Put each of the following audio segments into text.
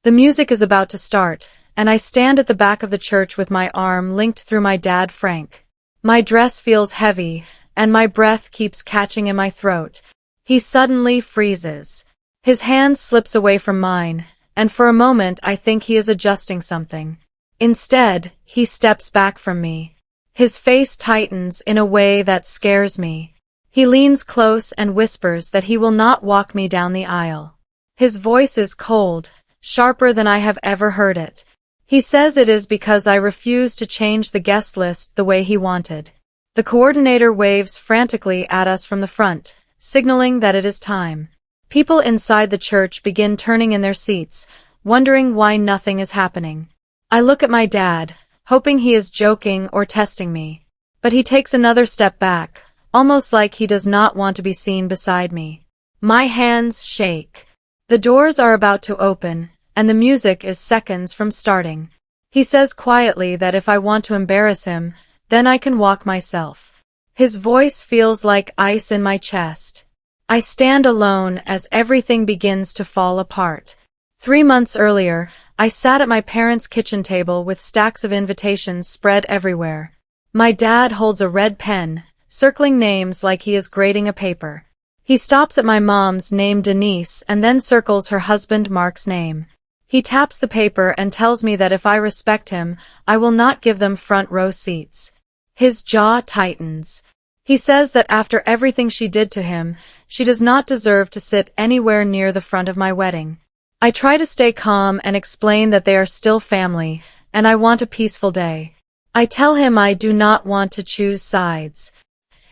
The music is about to start, and I stand at the back of the church with my arm linked through my dad Frank. My dress feels heavy, and my breath keeps catching in my throat. He suddenly freezes. His hand slips away from mine, and for a moment I think he is adjusting something. Instead, he steps back from me. His face tightens in a way that scares me. He leans close and whispers that he will not walk me down the aisle. His voice is cold, sharper than I have ever heard it. He says it is because I refused to change the guest list the way he wanted. The coordinator waves frantically at us from the front, signaling that it is time. People inside the church begin turning in their seats, wondering why nothing is happening. I look at my dad, hoping he is joking or testing me. But he takes another step back, almost like he does not want to be seen beside me. My hands shake. The doors are about to open, and the music is seconds from starting. He says quietly that if I want to embarrass him, then I can walk myself. His voice feels like ice in my chest. I stand alone as everything begins to fall apart. 3 months earlier, I sat at my parents' kitchen table with stacks of invitations spread everywhere. My dad holds a red pen, circling names like he is grading a paper. He stops at my mom's name Denise and then circles her husband Mark's name. He taps the paper and tells me that if I respect him, I will not give them front row seats. His jaw tightens. He says that after everything she did to him, she does not deserve to sit anywhere near the front of my wedding. I try to stay calm and explain that they are still family, and I want a peaceful day. I tell him I do not want to choose sides.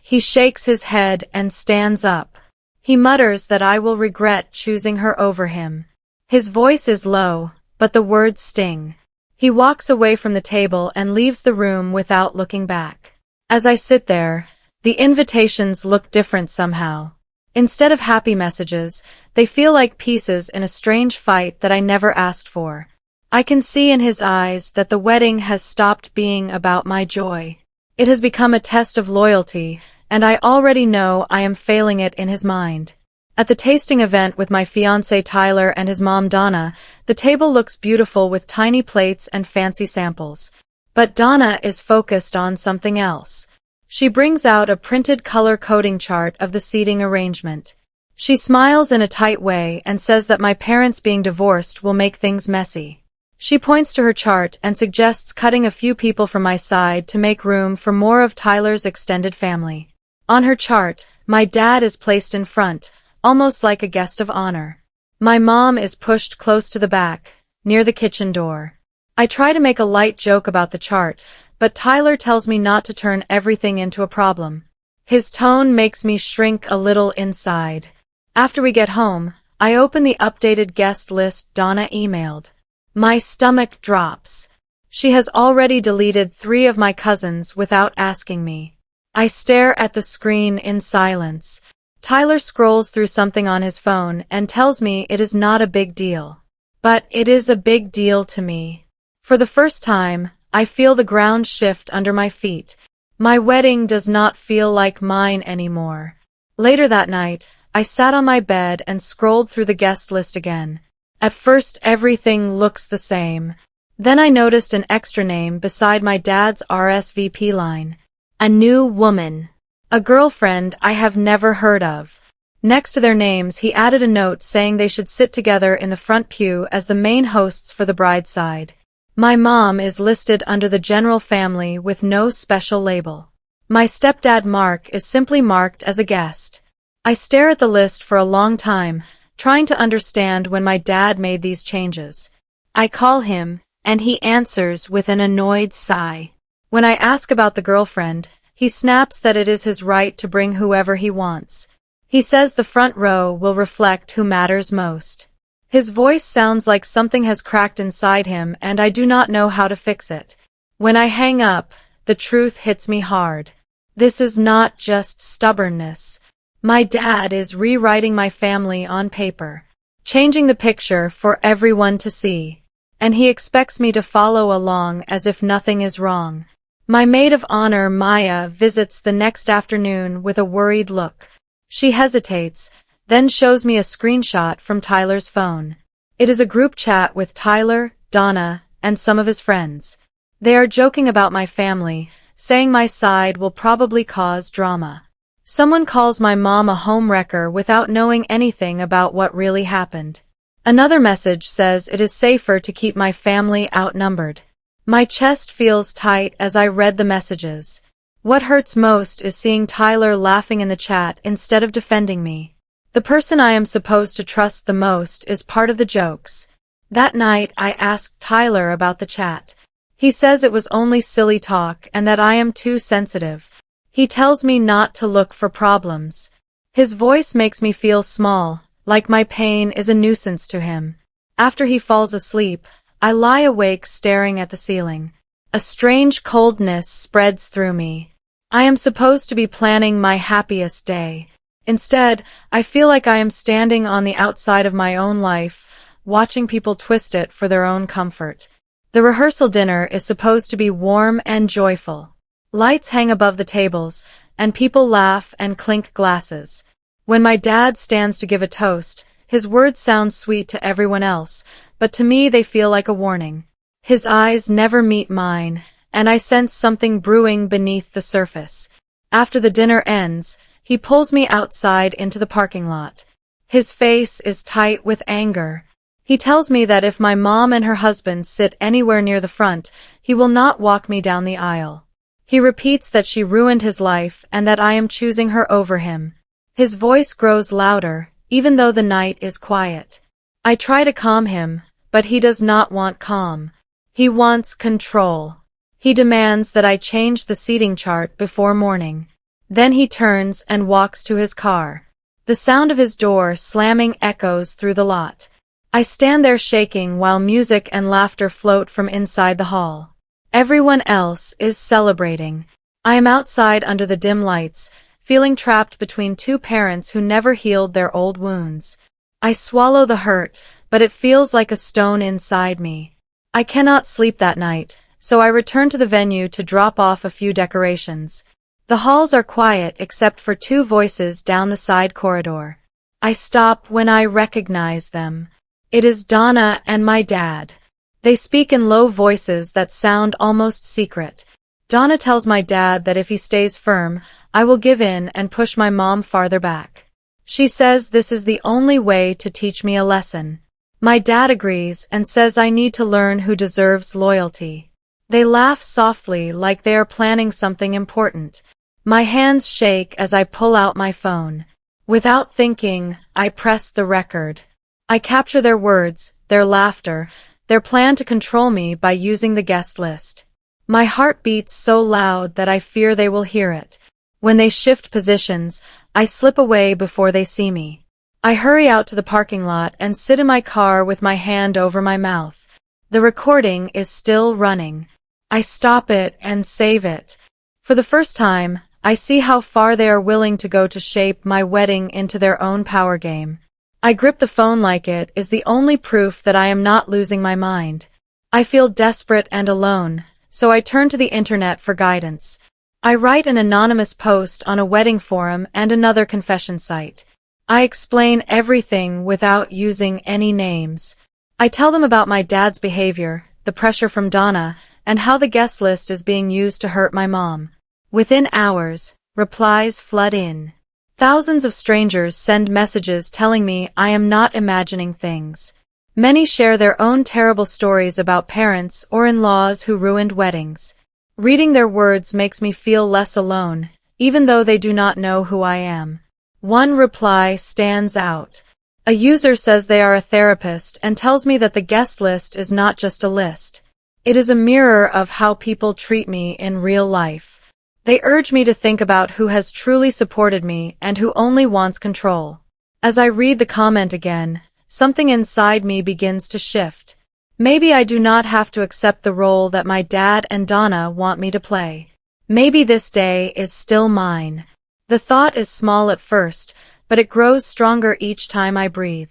He shakes his head and stands up. He mutters that I will regret choosing her over him. His voice is low, but the words sting. He walks away from the table and leaves the room without looking back. As I sit there, the invitations look different somehow. Instead of happy messages, they feel like pieces in a strange fight that I never asked for. I can see in his eyes that the wedding has stopped being about my joy. It has become a test of loyalty, and I already know I am failing it in his mind. At the tasting event with my fiancé Tyler and his mom Donna, the table looks beautiful with tiny plates and fancy samples. But Donna is focused on something else. She brings out a printed color coding chart of the seating arrangement. She smiles in a tight way and says that my parents being divorced will make things messy. She points to her chart and suggests cutting a few people from my side to make room for more of Tyler's extended family. On her chart, my dad is placed in front, almost like a guest of honor. My mom is pushed close to the back, near the kitchen door. I try to make a light joke about the chart, but Tyler tells me not to turn everything into a problem. His tone makes me shrink a little inside. After we get home, I open the updated guest list Donna emailed. My stomach drops. She has already deleted 3 of my cousins without asking me. I stare at the screen in silence. Tyler scrolls through something on his phone and tells me it is not a big deal. But it is a big deal to me. For the first time, I feel the ground shift under my feet. My wedding does not feel like mine anymore. Later that night, I sat on my bed and scrolled through the guest list again. At first everything looks the same. Then I noticed an extra name beside my dad's RSVP line. A new woman. A girlfriend I have never heard of. Next to their names he added a note saying they should sit together in the front pew as the main hosts for the bride's side. My mom is listed under the general family with no special label. My stepdad Mark is simply marked as a guest. I stare at the list for a long time, trying to understand when my dad made these changes. I call him, and he answers with an annoyed sigh. When I ask about the girlfriend, he snaps that it is his right to bring whoever he wants. He says the front row will reflect who matters most. His voice sounds like something has cracked inside him and I do not know how to fix it. When I hang up, the truth hits me hard. This is not just stubbornness. My dad is rewriting my family on paper, changing the picture for everyone to see. And he expects me to follow along as if nothing is wrong. My maid of honor, Maya, visits the next afternoon with a worried look. She hesitates, then shows me a screenshot from Tyler's phone. It is a group chat with Tyler, Donna, and some of his friends. They are joking about my family, saying my side will probably cause drama. Someone calls my mom a homewrecker without knowing anything about what really happened. Another message says it is safer to keep my family outnumbered. My chest feels tight as I read the messages. What hurts most is seeing Tyler laughing in the chat instead of defending me. The person I am supposed to trust the most is part of the jokes. That night I asked Tyler about the chat. He says it was only silly talk and that I am too sensitive. He tells me not to look for problems. His voice makes me feel small, like my pain is a nuisance to him. After he falls asleep, I lie awake staring at the ceiling. A strange coldness spreads through me. I am supposed to be planning my happiest day. Instead, I feel like I am standing on the outside of my own life, watching people twist it for their own comfort. The rehearsal dinner is supposed to be warm and joyful. Lights hang above the tables, and people laugh and clink glasses. When my dad stands to give a toast, his words sound sweet to everyone else, but to me they feel like a warning. His eyes never meet mine, and I sense something brewing beneath the surface. After the dinner ends, he pulls me outside into the parking lot. His face is tight with anger. He tells me that if my mom and her husband sit anywhere near the front, he will not walk me down the aisle. He repeats that she ruined his life and that I am choosing her over him. His voice grows louder, even though the night is quiet. I try to calm him, but he does not want calm. He wants control. He demands that I change the seating chart before morning. Then he turns and walks to his car. The sound of his door slamming echoes through the lot. I stand there shaking while music and laughter float from inside the hall. Everyone else is celebrating. I am outside under the dim lights, feeling trapped between two parents who never healed their old wounds. I swallow the hurt, but it feels like a stone inside me. I cannot sleep that night, so I return to the venue to drop off a few decorations. The halls are quiet except for two voices down the side corridor. I stop when I recognize them. It is Donna and my dad. They speak in low voices that sound almost secret. Donna tells my dad that if he stays firm, I will give in and push my mom farther back. She says this is the only way to teach me a lesson. My dad agrees and says I need to learn who deserves loyalty. They laugh softly like they are planning something important. My hands shake as I pull out my phone. Without thinking, I press the record. I capture their words, their laughter, their plan to control me by using the guest list. My heart beats so loud that I fear they will hear it. When they shift positions, I slip away before they see me. I hurry out to the parking lot and sit in my car with my hand over my mouth. The recording is still running. I stop it and save it. For the first time, I see how far they are willing to go to shape my wedding into their own power game. I grip the phone like it is the only proof that I am not losing my mind. I feel desperate and alone, so I turn to the internet for guidance. I write an anonymous post on a wedding forum and another confession site. I explain everything without using any names. I tell them about my dad's behavior, the pressure from Donna, and how the guest list is being used to hurt my mom. Within hours, replies flood in. Thousands of strangers send messages telling me I am not imagining things. Many share their own terrible stories about parents or in-laws who ruined weddings. Reading their words makes me feel less alone, even though they do not know who I am. One reply stands out. A user says they are a therapist and tells me that the guest list is not just a list. It is a mirror of how people treat me in real life. They urge me to think about who has truly supported me and who only wants control. As I read the comment again, something inside me begins to shift. Maybe I do not have to accept the role that my dad and Donna want me to play. Maybe this day is still mine. The thought is small at first, but it grows stronger each time I breathe.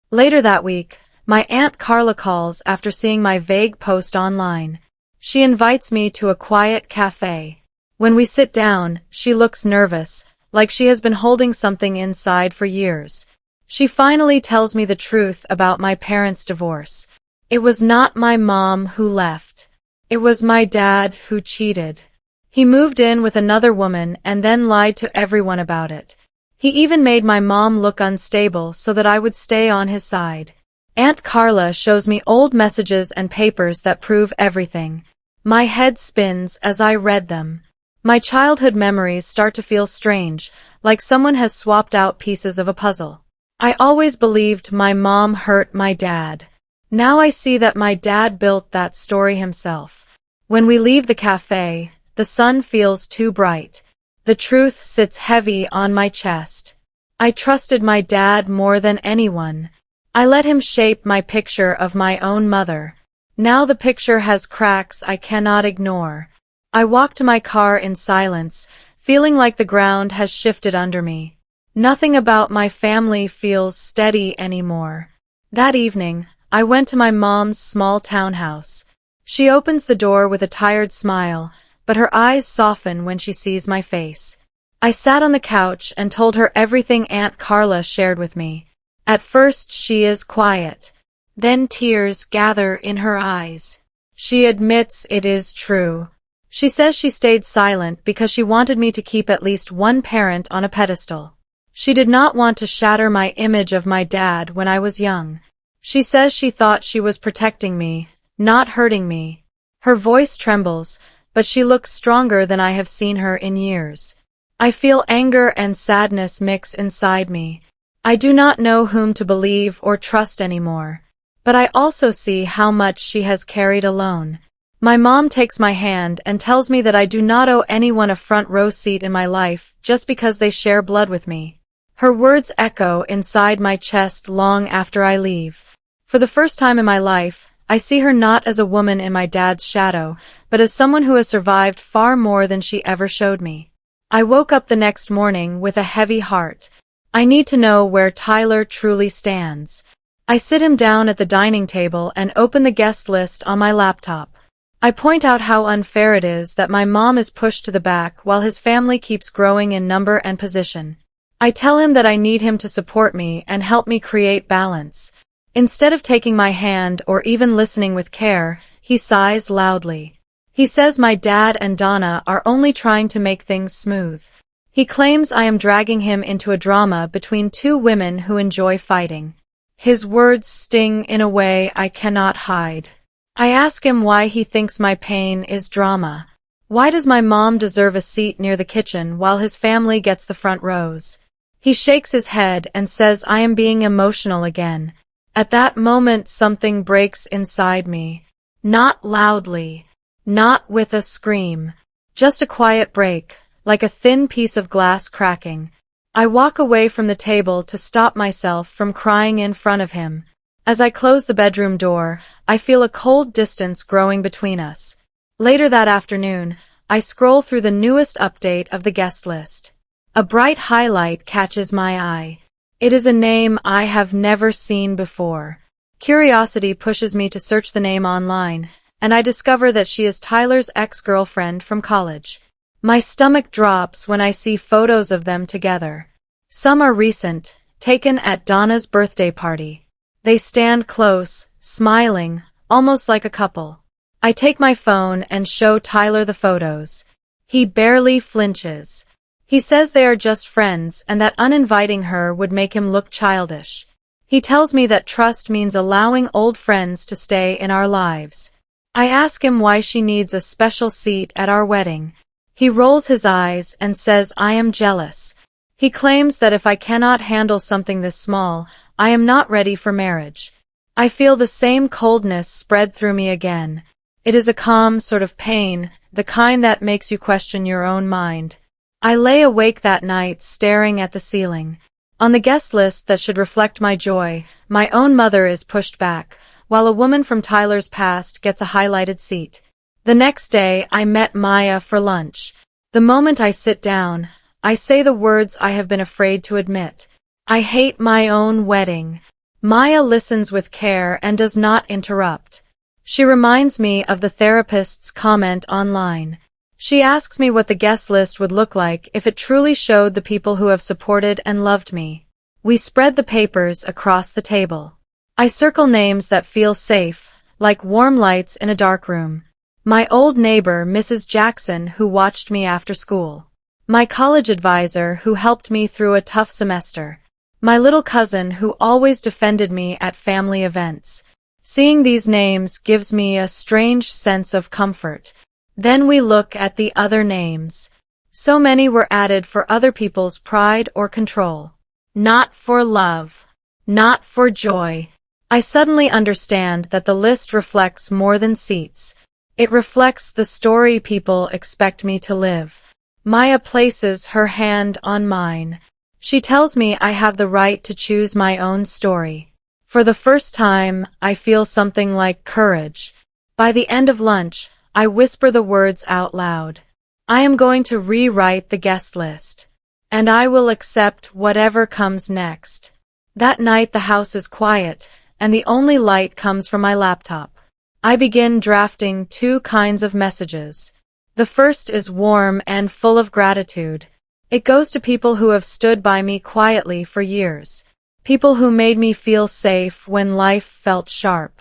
Later that week, my Aunt Carla calls after seeing my vague post online. She invites me to a quiet cafe. When we sit down, she looks nervous, like she has been holding something inside for years. She finally tells me the truth about my parents' divorce. It was not my mom who left. It was my dad who cheated. He moved in with another woman and then lied to everyone about it. He even made my mom look unstable so that I would stay on his side. Aunt Carla shows me old messages and papers that prove everything. My head spins as I read them. My childhood memories start to feel strange, like someone has swapped out pieces of a puzzle. I always believed my mom hurt my dad. Now I see that my dad built that story himself. When we leave the cafe, the sun feels too bright. The truth sits heavy on my chest. I trusted my dad more than anyone. I let him shape my picture of my own mother. Now the picture has cracks I cannot ignore. I walk to my car in silence, feeling like the ground has shifted under me. Nothing about my family feels steady anymore. That evening, I went to my mom's small townhouse. She opens the door with a tired smile, but her eyes soften when she sees my face. I sat on the couch and told her everything Aunt Carla shared with me. At first she is quiet. Then tears gather in her eyes. She admits it is true. She says she stayed silent because she wanted me to keep at least one parent on a pedestal. She did not want to shatter my image of my dad when I was young. She says she thought she was protecting me, not hurting me. Her voice trembles, but she looks stronger than I have seen her in years. I feel anger and sadness mix inside me. I do not know whom to believe or trust anymore. But I also see how much she has carried alone. My mom takes my hand and tells me that I do not owe anyone a front row seat in my life just because they share blood with me. Her words echo inside my chest long after I leave. For the first time in my life, I see her not as a woman in my dad's shadow, but as someone who has survived far more than she ever showed me. I woke up the next morning with a heavy heart. I need to know where Tyler truly stands. I sit him down at the dining table and open the guest list on my laptop. I point out how unfair it is that my mom is pushed to the back while his family keeps growing in number and position. I tell him that I need him to support me and help me create balance. Instead of taking my hand or even listening with care, he sighs loudly. He says my dad and Donna are only trying to make things smooth. He claims I am dragging him into a drama between two women who enjoy fighting. His words sting in a way I cannot hide. I ask him why he thinks my pain is drama. Why does my mom deserve a seat near the kitchen while his family gets the front rows? He shakes his head and says I am being emotional again. At that moment something breaks inside me. Not loudly. Not with a scream. Just a quiet break, like a thin piece of glass cracking. I walk away from the table to stop myself from crying in front of him. As I close the bedroom door, I feel a cold distance growing between us. Later that afternoon, I scroll through the newest update of the guest list. A bright highlight catches my eye. It is a name I have never seen before. Curiosity pushes me to search the name online, and I discover that she is Tyler's ex-girlfriend from college. My stomach drops when I see photos of them together. Some are recent, taken at Donna's birthday party. They stand close, smiling, almost like a couple. I take my phone and show Tyler the photos. He barely flinches. He says they are just friends and that uninviting her would make him look childish. He tells me that trust means allowing old friends to stay in our lives. I ask him why she needs a special seat at our wedding. He rolls his eyes and says I am jealous. He claims that if I cannot handle something this small, I am not ready for marriage. I feel the same coldness spread through me again. It is a calm sort of pain, the kind that makes you question your own mind. I lay awake that night staring at the ceiling. On the guest list that should reflect my joy, my own mother is pushed back, while a woman from Tyler's past gets a highlighted seat. The next day, I met Maya for lunch. The moment I sit down, I say the words I have been afraid to admit. I hate my own wedding. Maya listens with care and does not interrupt. She reminds me of the therapist's comment online. She asks me what the guest list would look like if it truly showed the people who have supported and loved me. We spread the papers across the table. I circle names that feel safe, like warm lights in a dark room. My old neighbor, Mrs. Jackson, who watched me after school. My college advisor, who helped me through a tough semester. My little cousin, who always defended me at family events. Seeing these names gives me a strange sense of comfort. Then we look at the other names. So many were added for other people's pride or control. Not for love. Not for joy. I suddenly understand that the list reflects more than seats. It reflects the story people expect me to live. Maya places her hand on mine. She tells me I have the right to choose my own story. For the first time, I feel something like courage. By the end of lunch, I whisper the words out loud. I am going to rewrite the guest list. And I will accept whatever comes next. That night the house is quiet, and the only light comes from my laptop. I begin drafting 2 kinds of messages. The first is warm and full of gratitude. It goes to people who have stood by me quietly for years. People who made me feel safe when life felt sharp.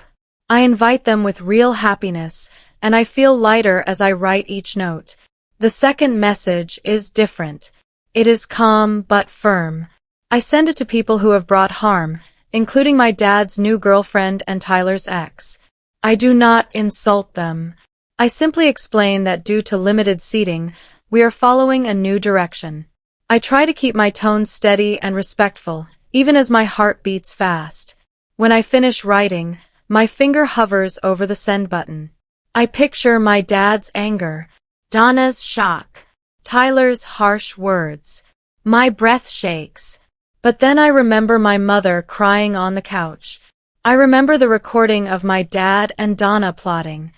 I invite them with real happiness, and I feel lighter as I write each note. The second message is different. It is calm but firm. I send it to people who have brought harm, including my dad's new girlfriend and Tyler's ex. I do not insult them. I simply explain that due to limited seating, we are following a new direction. I try to keep my tone steady and respectful, even as my heart beats fast. When I finish writing, my finger hovers over the send button. I picture my dad's anger, Donna's shock, Tyler's harsh words. My breath shakes. But then I remember my mother crying on the couch. I remember the recording of my dad and Donna plotting.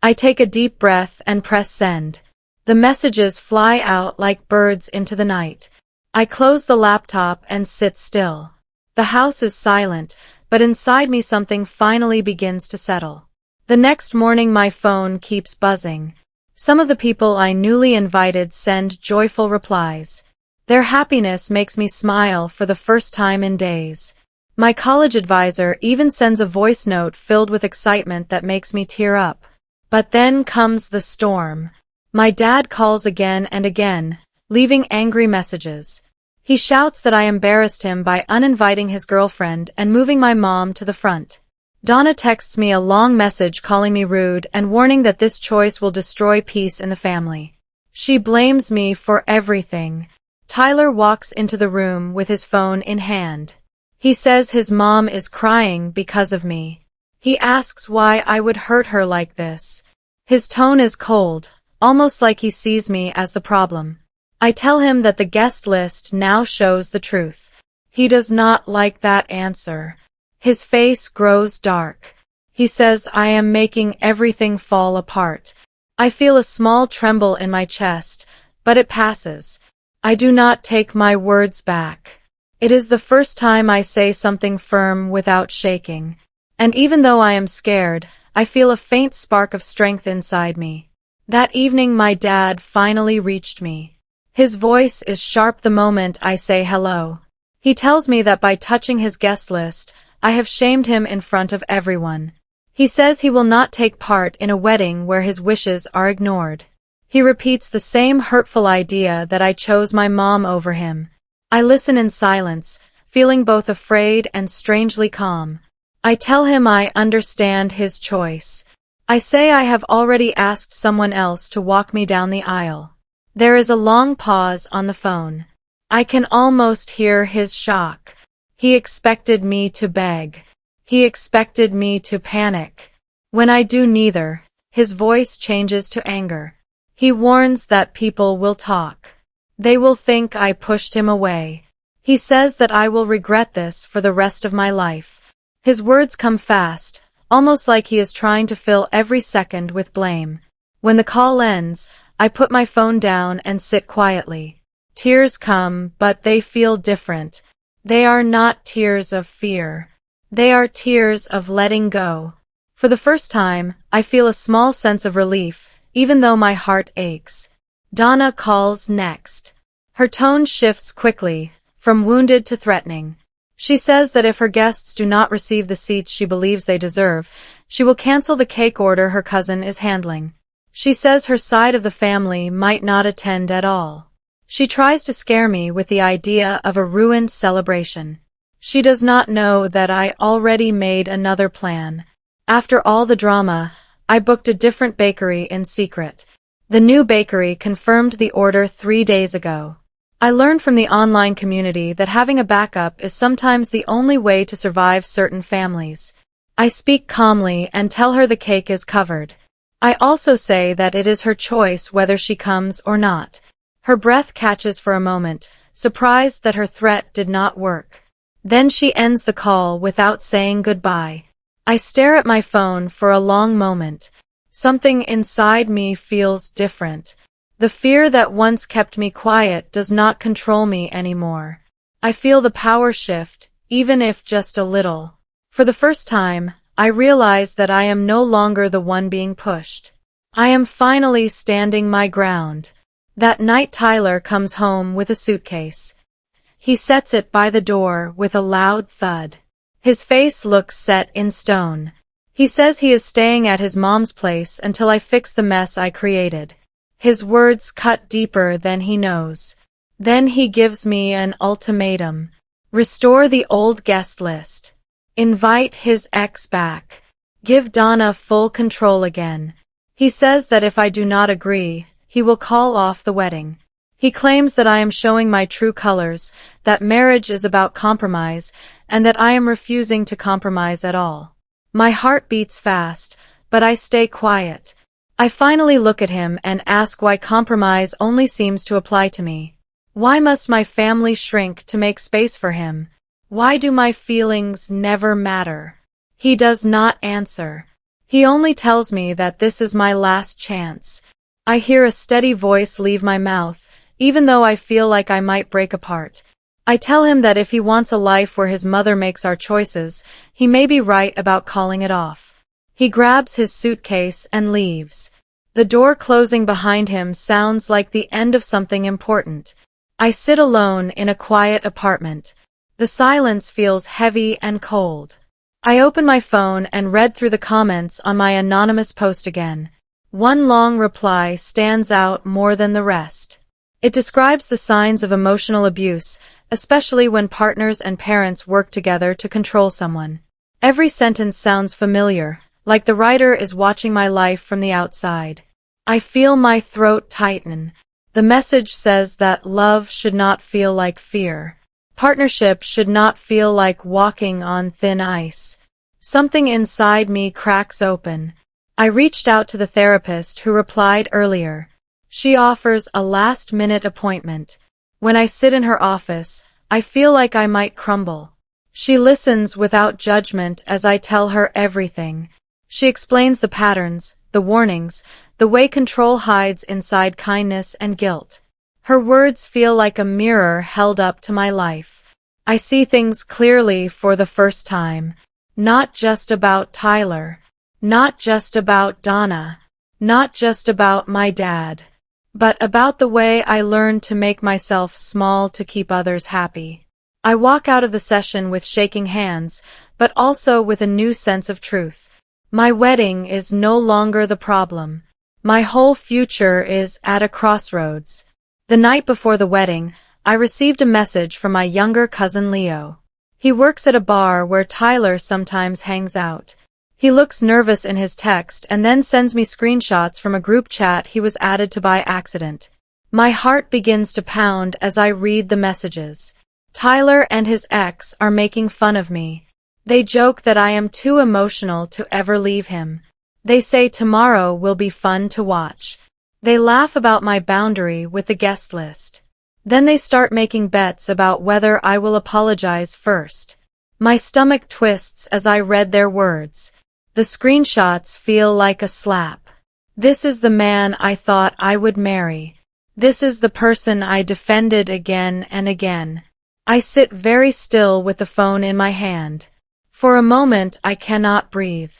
I take a deep breath and press send. The messages fly out like birds into the night. I close the laptop and sit still. The house is silent, but inside me something finally begins to settle. The next morning my phone keeps buzzing. Some of the people I newly invited send joyful replies. Their happiness makes me smile for the first time in days. My college advisor even sends a voice note filled with excitement that makes me tear up. But then comes the storm. My dad calls again and again, leaving angry messages. He shouts that I embarrassed him by uninviting his girlfriend and moving my mom to the front. Donna texts me a long message calling me rude and warning that this choice will destroy peace in the family. She blames me for everything. Tyler walks into the room with his phone in hand. He says his mom is crying because of me. He asks why I would hurt her like this. His tone is cold, almost like he sees me as the problem. I tell him that the guest list now shows the truth. He does not like that answer. His face grows dark. He says I am making everything fall apart. I feel a small tremble in my chest, but it passes. I do not take my words back. It is the first time I say something firm without shaking. And even though I am scared, I feel a faint spark of strength inside me. That evening my dad finally reached me. His voice is sharp the moment I say hello. He tells me that by touching his guest list, I have shamed him in front of everyone. He says he will not take part in a wedding where his wishes are ignored. He repeats the same hurtful idea that I chose my mom over him. I listen in silence, feeling both afraid and strangely calm. I tell him I understand his choice. I say I have already asked someone else to walk me down the aisle. There is a long pause on the phone. I can almost hear his shock. He expected me to beg. He expected me to panic. When I do neither, his voice changes to anger. He warns that people will talk. They will think I pushed him away. He says that I will regret this for the rest of my life. His words come fast, almost like he is trying to fill every second with blame. When the call ends, I put my phone down and sit quietly. Tears come, but they feel different. They are not tears of fear. They are tears of letting go. For the first time, I feel a small sense of relief, even though my heart aches. Donna calls next. Her tone shifts quickly, from wounded to threatening. She says that if her guests do not receive the seats she believes they deserve, she will cancel the cake order her cousin is handling. She says her side of the family might not attend at all. She tries to scare me with the idea of a ruined celebration. She does not know that I already made another plan. After all the drama, I booked a different bakery in secret. The new bakery confirmed the order 3 days ago. I learned from the online community that having a backup is sometimes the only way to survive certain families. I speak calmly and tell her the cake is covered. I also say that it is her choice whether she comes or not. Her breath catches for a moment, surprised that her threat did not work. Then she ends the call without saying goodbye. I stare at my phone for a long moment. Something inside me feels different. The fear that once kept me quiet does not control me anymore. I feel the power shift, even if just a little. For the first time, I realize that I am no longer the one being pushed. I am finally standing my ground. That night Tyler comes home with a suitcase. He sets it by the door with a loud thud. His face looks set in stone. He says he is staying at his mom's place until I fix the mess I created. His words cut deeper than he knows. Then he gives me an ultimatum. Restore the old guest list. Invite his ex back. Give Donna full control again. He says that if I do not agree, he will call off the wedding. He claims that I am showing my true colors, that marriage is about compromise, and that I am refusing to compromise at all. My heart beats fast, but I stay quiet. I finally look at him and ask why compromise only seems to apply to me. Why must my family shrink to make space for him? Why do my feelings never matter? He does not answer. He only tells me that this is my last chance. I hear a steady voice leave my mouth, even though I feel like I might break apart. I tell him that if he wants a life where his mother makes our choices, he may be right about calling it off. He grabs his suitcase and leaves. The door closing behind him sounds like the end of something important. I sit alone in a quiet apartment. The silence feels heavy and cold. I open my phone and read through the comments on my anonymous post again. One long reply stands out more than the rest. It describes the signs of emotional abuse, especially when partners and parents work together to control someone. Every sentence sounds familiar, like the writer is watching my life from the outside. I feel my throat tighten. The message says that love should not feel like fear. Partnership should not feel like walking on thin ice. Something inside me cracks open. I reached out to the therapist who replied earlier. She offers a last-minute appointment. When I sit in her office, I feel like I might crumble. She listens without judgment as I tell her everything. She explains the patterns, the warnings, the way control hides inside kindness and guilt. Her words feel like a mirror held up to my life. I see things clearly for the first time. Not just about Tyler. Not just about Donna. Not just about my dad. But about the way I learned to make myself small to keep others happy. I walk out of the session with shaking hands, but also with a new sense of truth. My wedding is no longer the problem. My whole future is at a crossroads. The night before the wedding, I received a message from my younger cousin Leo. He works at a bar where Tyler sometimes hangs out. He looks nervous in his text and then sends me screenshots from a group chat he was added to by accident. My heart begins to pound as I read the messages. Tyler and his ex are making fun of me. They joke that I am too emotional to ever leave him. They say tomorrow will be fun to watch. They laugh about my boundary with the guest list. Then they start making bets about whether I will apologize first. My stomach twists as I read their words. The screenshots feel like a slap. This is the man I thought I would marry. This is the person I defended again and again. I sit very still with the phone in my hand. For a moment I cannot breathe.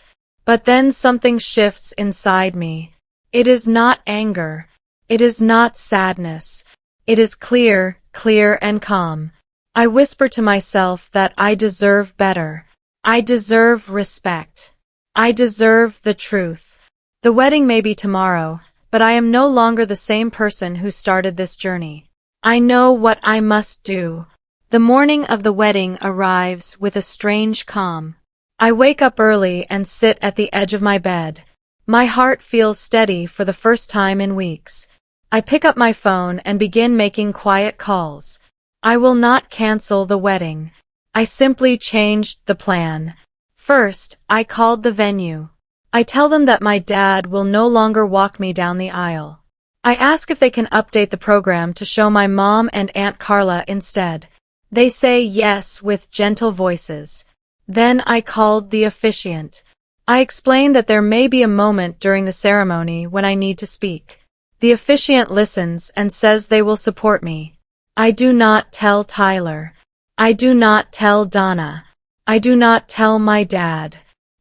But then something shifts inside me. It is not anger. It is not sadness. It is clear and calm. I whisper to myself that I deserve better. I deserve respect. I deserve the truth. The wedding may be tomorrow, but I am no longer the same person who started this journey. I know what I must do. The morning of the wedding arrives with a strange calm. I wake up early and sit at the edge of my bed. My heart feels steady for the first time in weeks. I pick up my phone and begin making quiet calls. I will not cancel the wedding. I simply changed the plan. First, I called the venue. I tell them that my dad will no longer walk me down the aisle. I ask if they can update the program to show my mom and Aunt Carla instead. They say yes with gentle voices. Then I called the officiant. I explained that there may be a moment during the ceremony when I need to speak. The officiant listens and says they will support me. I do not tell Tyler. I do not tell Donna. I do not tell my dad.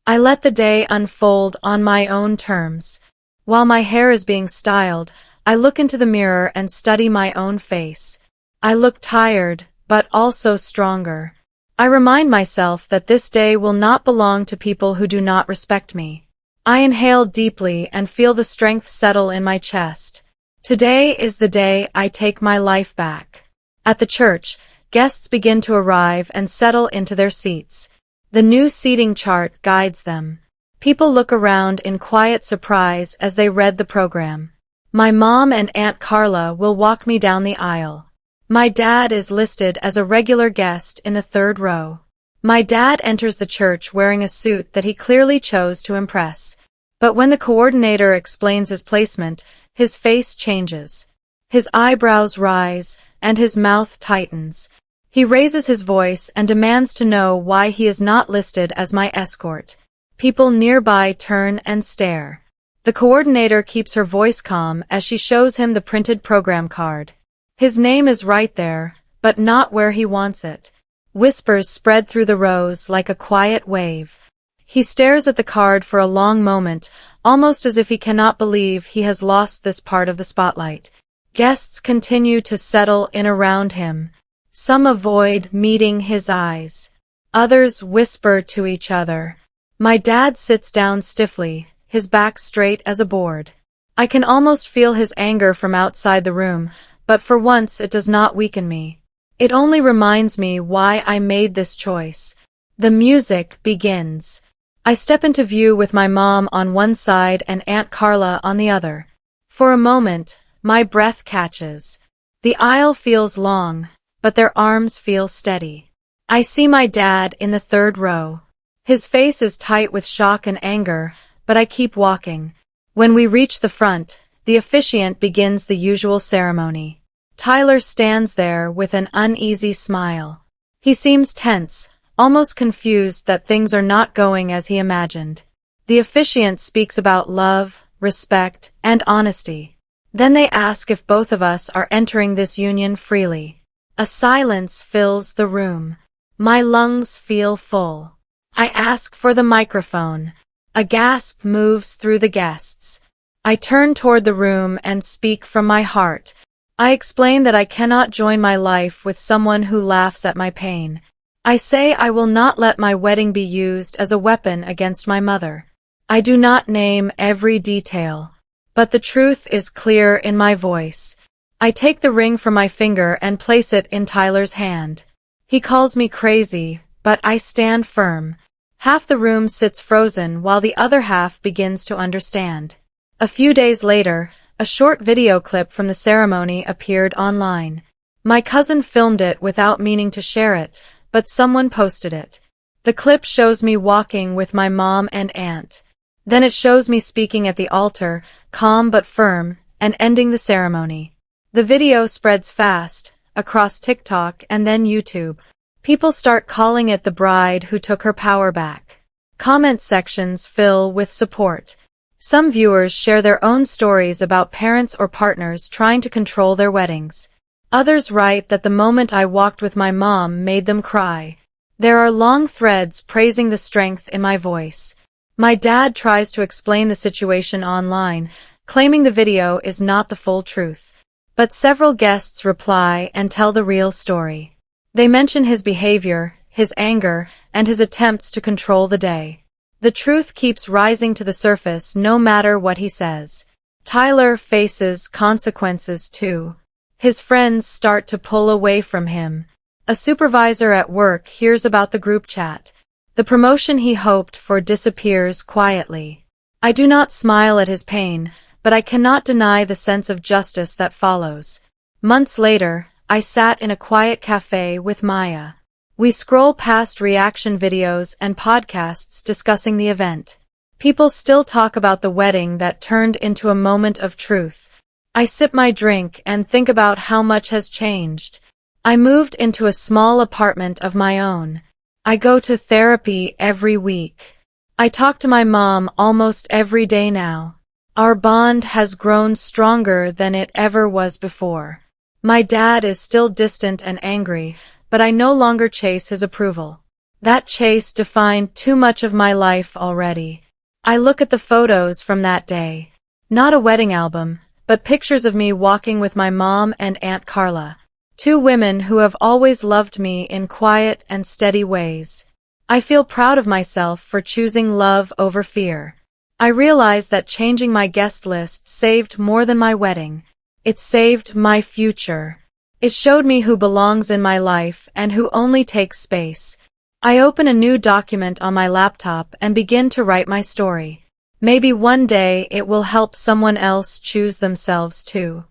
I let the day unfold on my own terms. While my hair is being styled, I look into the mirror and study my own face. I look tired, but also stronger. I remind myself that this day will not belong to people who do not respect me. I inhale deeply and feel the strength settle in my chest. Today is the day I take my life back. At the church, guests begin to arrive and settle into their seats. The new seating chart guides them. People look around in quiet surprise as they read the program. My mom and Aunt Carla will walk me down the aisle. My dad is listed as a regular guest in the third row. My dad enters the church wearing a suit that he clearly chose to impress. But when the coordinator explains his placement, his face changes. His eyebrows rise, and his mouth tightens. He raises his voice and demands to know why he is not listed as my escort. People nearby turn and stare. The coordinator keeps her voice calm as she shows him the printed program card. His name is right there, but not where he wants it. Whispers spread through the rows like a quiet wave. He stares at the card for a long moment, almost as if he cannot believe he has lost this part of the spotlight. Guests continue to settle in around him. Some avoid meeting his eyes. Others whisper to each other. My dad sits down stiffly, his back straight as a board. I can almost feel his anger from outside the room, but for once it does not weaken me. It only reminds me why I made this choice. The music begins. I step into view with my mom on one side and Aunt Carla on the other. For a moment, my breath catches. The aisle feels long, but their arms feel steady. I see my dad in the third row. His face is tight with shock and anger, but I keep walking. When we reach the front, the officiant begins the usual ceremony. Tyler stands there with an uneasy smile. He seems tense, almost confused that things are not going as he imagined. The officiant speaks about love, respect, and honesty. Then they ask if both of us are entering this union freely. A silence fills the room. My lungs feel full. I ask for the microphone. A gasp moves through the guests. I turn toward the room and speak from my heart. I explain that I cannot join my life with someone who laughs at my pain. I say I will not let my wedding be used as a weapon against my mother. I do not name every detail, but the truth is clear in my voice. I take the ring from my finger and place it in Tyler's hand. He calls me crazy, but I stand firm. Half the room sits frozen while the other half begins to understand. A few days later, a short video clip from the ceremony appeared online. My cousin filmed it without meaning to share it, but someone posted it. The clip shows me walking with my mom and aunt. Then it shows me speaking at the altar, calm but firm, and ending the ceremony. The video spreads fast, across TikTok and then YouTube. People start calling it the bride who took her power back. Comment sections fill with support. Some viewers share their own stories about parents or partners trying to control their weddings. Others write that the moment I walked with my mom made them cry. There are long threads praising the strength in my voice. My dad tries to explain the situation online, claiming the video is not the full truth. But several guests reply and tell the real story. They mention his behavior, his anger, and his attempts to control the day. The truth keeps rising to the surface no matter what he says. Tyler faces consequences too. His friends start to pull away from him. A supervisor at work hears about the group chat. The promotion he hoped for disappears quietly. I do not smile at his pain, but I cannot deny the sense of justice that follows. Months later, I sat in a quiet cafe with Maya. We scroll past reaction videos and podcasts discussing the event. People still talk about the wedding that turned into a moment of truth. I sip my drink and think about how much has changed. I moved into a small apartment of my own. I go to therapy every week. I talk to my mom almost every day now. Our bond has grown stronger than it ever was before. My dad is still distant and angry, but I no longer chase his approval. That chase defined too much of my life already. I look at the photos from that day. Not a wedding album, but pictures of me walking with my mom and Aunt Carla. Two women who have always loved me in quiet and steady ways. I feel proud of myself for choosing love over fear. I realize that changing my guest list saved more than my wedding. It saved my future. It showed me who belongs in my life and who only takes space. I open a new document on my laptop and begin to write my story. Maybe one day it will help someone else choose themselves too.